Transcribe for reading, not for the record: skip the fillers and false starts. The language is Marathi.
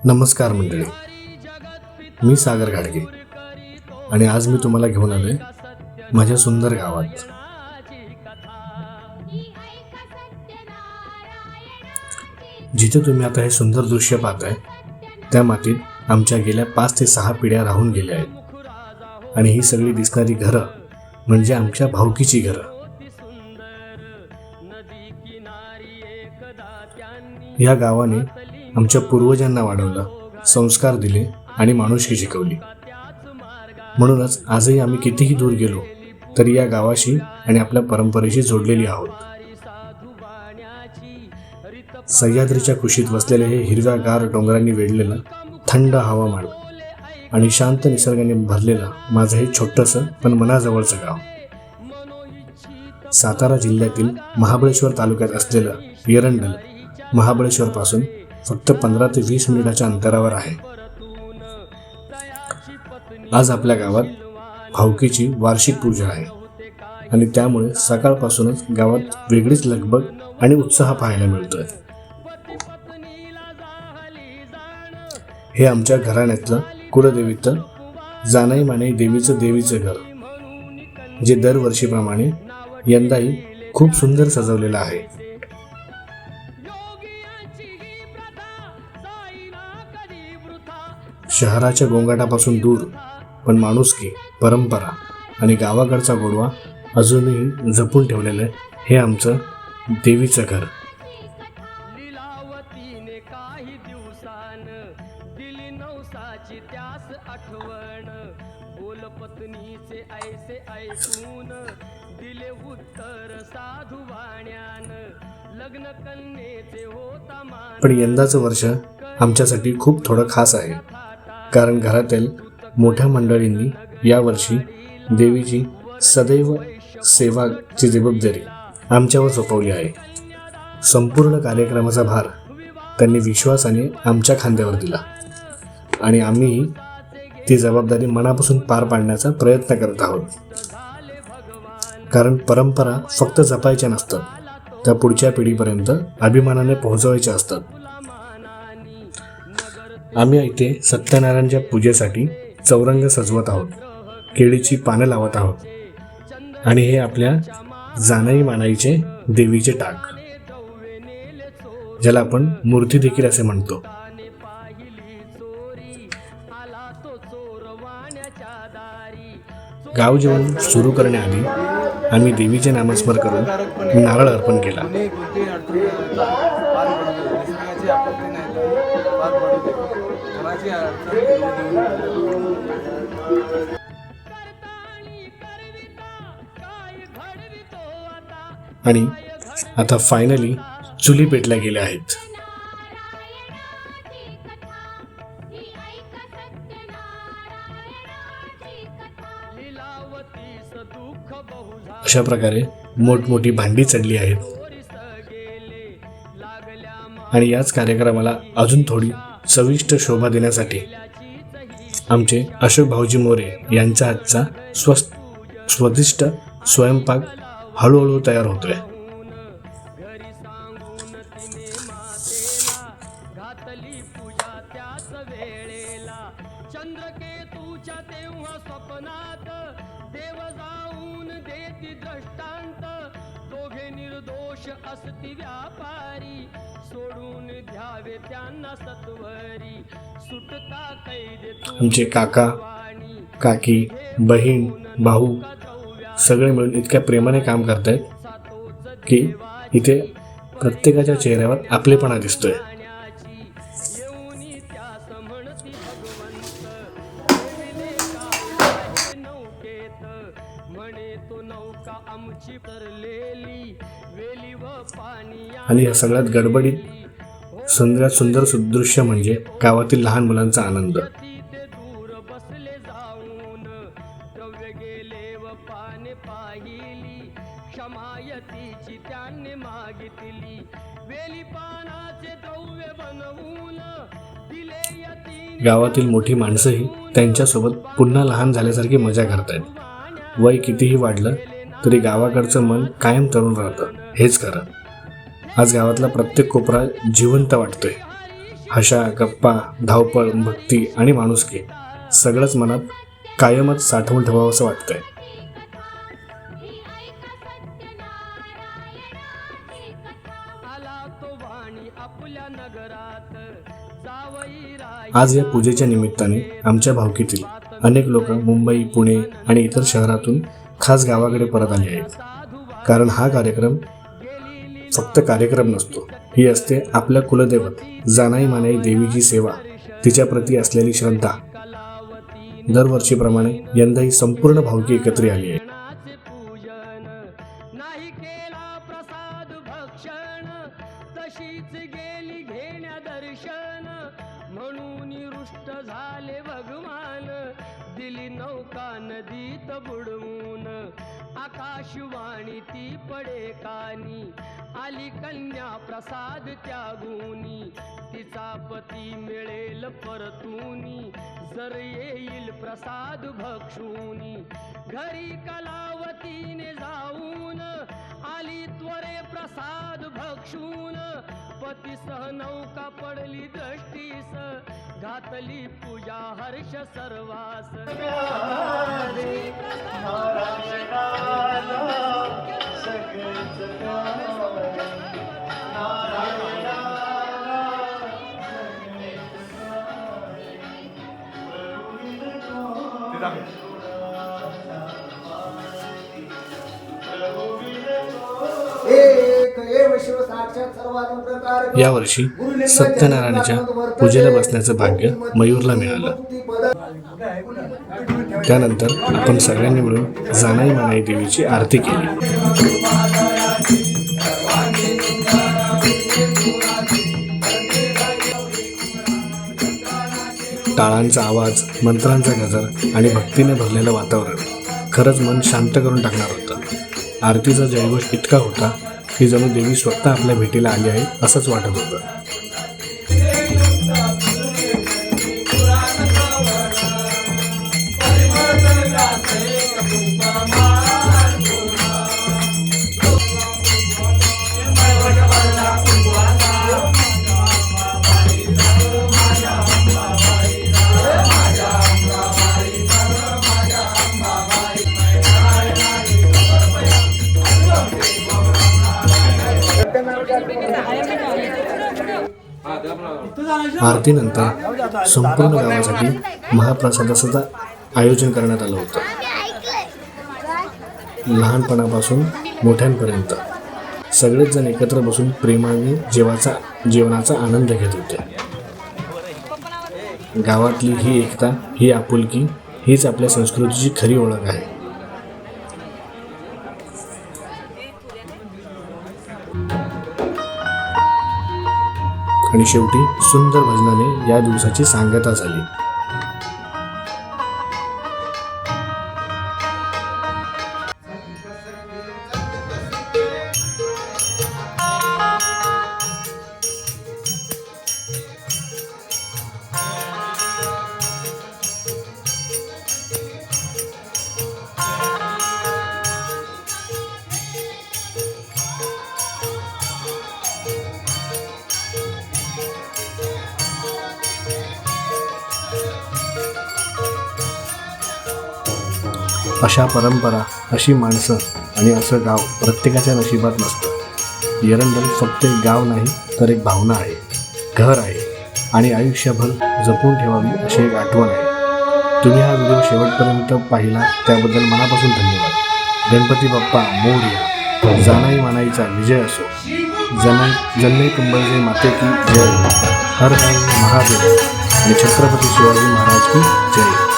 नमस्कार मंडळी, मी सागर घाडगे आणि आज मी तुम्हाला घेऊन आलोय माझ्या सुंदर गावात. जिथे तुम्ही आता हे सुंदर दृश्य पाहताय त्या मातीत आमच्या गेल्या 5 ते 6 पिढ्या राहून गेल्या आहेत आणि ही सगळी दिसणारी घरं म्हणजे आमच्या भावकीची घरं. या गावाने आमच्या पूर्वजांना वाढवलं, संस्कार दिले आणि माणुसकी शिकवली. म्हणूनच आजही आम्ही कितीही दूर गेलो तरी या गावाशी आणि आपल्या परंपरेशी जोडलेली आहोत. सह्याद्रीच्या कुशीत वसलेले हे हिरव्यागार डोंगरांनी वेढलेलं थंड हवामान आणि शांत निसर्गाने भरलेलं माझं हे छोटंसं पण मनाजवळचं गाव. सातारा जिल्ह्यातील महाबळेश्वर तालुक्यात असलेलं एरंडल महाबळेश्वरपासून फक्त 15 ते 20 मिनिटाच्या अंतरावर आहे. आज आपल्या गावात भावकीची वार्षिक पूजा आहे आणि त्यामुळे सकाळपासूनच गावात वेगळीच लगबग आणि उत्साह पाहायला मिळतोय. हे आमच्या घराण्यातलं कुलदेवीचं जानाई मानाई देवीचं घर, जे दरवर्षीप्रमाणे यंदाही खूप सुंदर सजवलेलं आहे. शहराच्या गोंगाटापासून दूर पण माणुसकी, परंपरा आणि गावाकडचा गोडवा अजूनही जपून ठेवलेलं हे आमचं देवीचं घर. पण यंदाचं वर्ष आमच्यासाठी खूप थोडं खास आहे, कारण घरातील मोठ्या मंडळींनी यावर्षी देवीची सदैव सेवाची जबाबदारी आमच्यावर सोपवली आहे. संपूर्ण कार्यक्रमाचा भार त्यांनी विश्वासाने आमच्या खांद्यावर दिला आणि आम्हीही ती जबाबदारी मनापासून पार पाडण्याचा प्रयत्न करत आहोत. कारण परंपरा फक्त जपायच्या नसतात, त्या पुढच्या पिढीपर्यंत अभिमानाने पोहोचवायच्या असतात. आम्ही इथे सत्यनारायणच्या पूजेसाठी चौरंग सजवत आहोत, केळीची पानं लावत आहोत आणि हे आपल्या जानाई मानाईचे देवीचे टाक, ज्याला आपण मूर्ती देखील असे म्हणतो. गाव जेवण सुरू करण्याआधी आम्ही देवीचे नामस्मरण करून नारळ अर्पण केला. आणि आता फायनली चुली पेटल्या गेल्या आहेत. अशा प्रकारे मोठमोठी भांडी चढली आहेत आणि याच कार्यक्रमाला अजून थोडी चविष्ट शोभा देण्यासाठी आमचे अशोक भाऊजी मोरे यांच्या हातचा स्वादिष्ट स्वयंपाक हळूहळू तयार होतोय. आमचे काका काकी, बहीण, भाऊ सगळे मिळून इतक्या प्रेमाने काम करतायत की इथे प्रत्येकाच्या चेहऱ्यावर आपलेपणा दिसतोय. आणि या सगळ्यात गडबडीत सुंदर दृश्य म्हणजे गावातील लहान मुलांचा आनंद. गावातील मोठी माणसंही त्यांच्यासोबत पुन्हा लहान झाल्यासारखी मजा करतायत. वय कितीही वाढलं तरी गावाकडचं मन कायम तरुण राहतं, हेच खरं. आज गावातला प्रत्येक कोपरा जिवंत वाटतोय हशा, गप्पा, धावपळ, भक्ती आणि माणुसकी सगळंच मनात कायमच साठवून ठेवावंसं वाटतंय. आज या पूजेच्या निमित्ताने आमच्या भावकीतील अनेक लोक मुंबई, पुणे आणि इतर शहरातून खास गावाकडे परत आले आहेत. कारण हा कार्यक्रम फक्त कार्यक्रम नसतो, ही असते आपल्या कुलदैवत जानाई मानाई देवीची सेवा, तिच्याप्रती असलेली श्रद्धा. दरवर्षीप्रमाणे यंदाही संपूर्ण भावकी एकत्र आली आहे. म्हणून रुष्ट झाले भगवान, दिली नौका नदीत बुडवून, आकाशवाणी ती पडे कानी, आली कन्या प्रसाद त्यागुनी, तिचा पती मिळेल परतूनी, जर येईल प्रसाद भक्षुनी, घरी कलावतीने जाऊन, आली त्वरे प्रसाद भक्षून, पतीसह नौका पडली दृष्टीस, घातली पूजा हर्ष सर्वास. यावर्षी सत्यनारायणाच्या पूजेला बसण्याचं भाग्य मयूरला मिळालं. त्यानंतर आपण सगळ्यांनी मिळून जानाई मानाई देवीची आरती केली. टाळांचा आवाज, मंत्रांचा गजर आणि भक्तीने भरलेलं वातावरण खरंच मन शांत करून टाकणार होतं. आरतीचा जयघोष इतका होता की जणू देवी स्वतः आपल्या भेटीला आली आहे असंच वाटत होतं. आरतीनंतर संपूर्ण गावासाठी महाप्रसादाचं आयोजन करण्यात आलं होतं. लहानपणापासून मोठ्यांपर्यंत सगळेच जण एकत्र बसून प्रेमाने जेवणाचा आनंद घेत होते. गावातली ही एकता, ही आपुलकी, हीच आपल्या संस्कृतीची खरी ओळख आहे. आणि शेवटी सुंदर भजनाने या दिवसाची सांगता झाली. अशा परंपरा, अशी माणसं आणि असं गाव प्रत्येकाच्या नशिबात नसतं. एरंडल फक्त एक गाव नाही तर एक भावना आहे, घर आहे आणि आयुष्यभर जपून ठेवावी अशी एक आठवण आहे. तुम्ही हा व्हिडिओ शेवटपर्यंत पाहिला त्याबद्दल मनापासून धन्यवाद. गणपती बाप्पा मोरया. जानाई मानाईचा विजय असो. जन्नई कुंभलजय माते की जय. हर हर महादेव आणि छत्रपती शिवाजी महाराज की जय.